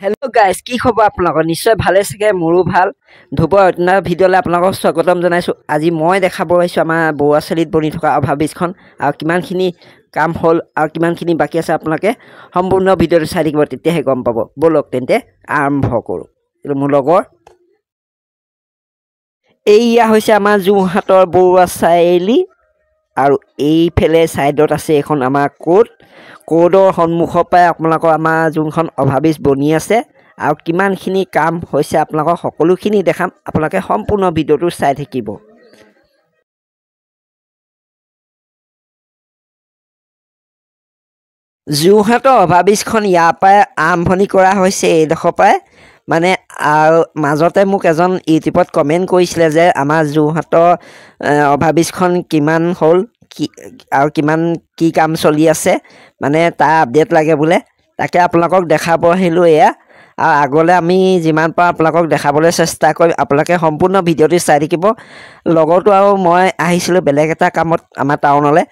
Hello' guys, কি খবৰ আপোনালোকৰ? নিশ্চয় ভালে চাগে, মোৰো ভাল। ধ্ৰুৱ অন্য ভিডিঅ'লৈ আপোনালোকক স্বাগতম জনাইছোঁ। আজি মই দেখাব আহিছোঁ আমাৰ বৰুৱা চাৰিআলিত বনি থকা অভাৰব্ৰিজখন আৰু কিমানখিনি কাম হ'ল আৰু কিমানখিনি বাকী আছে। আপোনালোকে সম্পূৰ্ণ ভিডিঅ'টো চাই থাকিব, তেতিয়াহে গম পাব। ব'লক তেন্তে আৰম্ভ কৰোঁ। এইটো মোৰ লগৰ। এইয়া হৈছে আমাৰ যোৰহাটৰ বৰুৱা চাৰিআলি আৰু এইফালে ছাইডত আছে এখন আমাৰ কোৰ্টৰ সন্মুখৰ পৰাই আপোনালোকৰ আমাৰ যোনখন অভাৰব্ৰিজ বনি আছে আৰু কিমানখিনি কাম হৈছে আপোনালোকক সকলোখিনি দেখাম। আপোনালোকে সম্পূৰ্ণ ভিডিঅ'টো চাই থাকিব। যোৰহাটৰ অভাৰব্ৰিজখন ইয়াৰ পৰাই আৰম্ভণি কৰা হৈছে, এইডোখৰ পৰাই মানে। আৰু মাজতে মোক এজন ইউটিউবত কমেণ্ট কৰিছিলে যে আমাৰ যোৰহাটৰ অভাৰব্ৰিজখন কিমান হ'ল, আৰু কি কাম চলি আছে, মানে তাৰ আপডেট লাগে বোলে। তাকে আপোনালোকক দেখাব আহিলোঁ এয়া। আৰু আগলৈ আমি যিমান পাৰোঁ আপোনালোকক দেখাবলৈ চেষ্টা কৰিম। আপোনালোকে সম্পূৰ্ণ ভিডিঅ'টো চাই থাকিব। লগতো আৰু মই আহিছিলোঁ বেলেগ এটা কামত আমাৰ টাউনলৈ।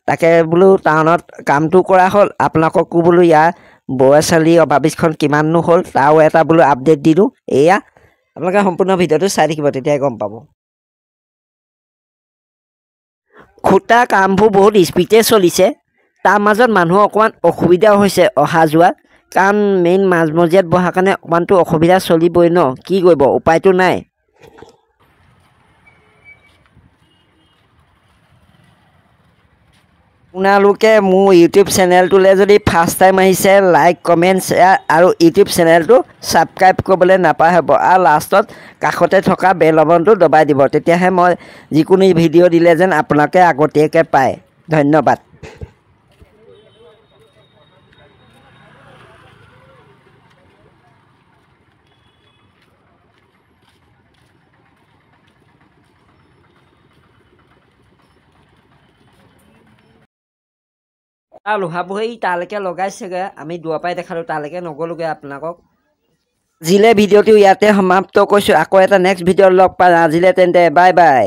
তাকে বোলো টাউনত কামটো কৰা হ'ল, আপোনালোককো বোলো ইয়াৰ বৰুৱা চাৰিআলি অভাৰব্ৰিজখন কিমাননো হ'ল তাৰো এটা বোলো আপডেট দি দিওঁ। এয়া আপোনালোকে সম্পূৰ্ণ ভিডিঅ'টো চাই থাকিব, তেতিয়াই গম পাব। খুঁটা কামবোৰ বহুত স্পীডে চলিছে। তাৰ মাজত মানুহৰ অকণমান অসুবিধাও হৈছে অহা যোৱা, কাৰণ মেইন মাজমজিয়াত বহাৰ কাৰণে অকণমানতো অসুবিধা চলিবই ন, কি কৰিব, উপায়তো নাই। আপোনালোকে মোৰ ইউটিউব চেনেলটোলৈ যদি ফাৰ্ষ্ট টাইম আহিছে, লাইক কমেণ্ট শ্বেয়াৰ আৰু ইউটিউব চেনেলটো ছাবস্ক্ৰাইব কৰিবলৈ নাপাহৰিব। আৰু লাষ্টত কাষতে থকা বেল আইকনটো দবাই দিব, তেতিয়াহে মই যিকোনো ভিডিঅ' দিলে যেন আপোনালোকে আগতীয়াকৈ পায়। ধন্যবাদ। আৰু লোহাবোৰ সেই তালৈকে লগাইছেগৈ, আমি দূৰৰ পৰাই দেখালোঁ, তালৈকে নগ'লোগৈ আপোনালোকক। আজিলৈ ভিডিঅ'টো ইয়াতে সমাপ্ত কৰিছোঁ। আকৌ এটা নেক্সট ভিডিঅ'ত লগ পাম। আজিলৈ তেন্তে বাই বাই।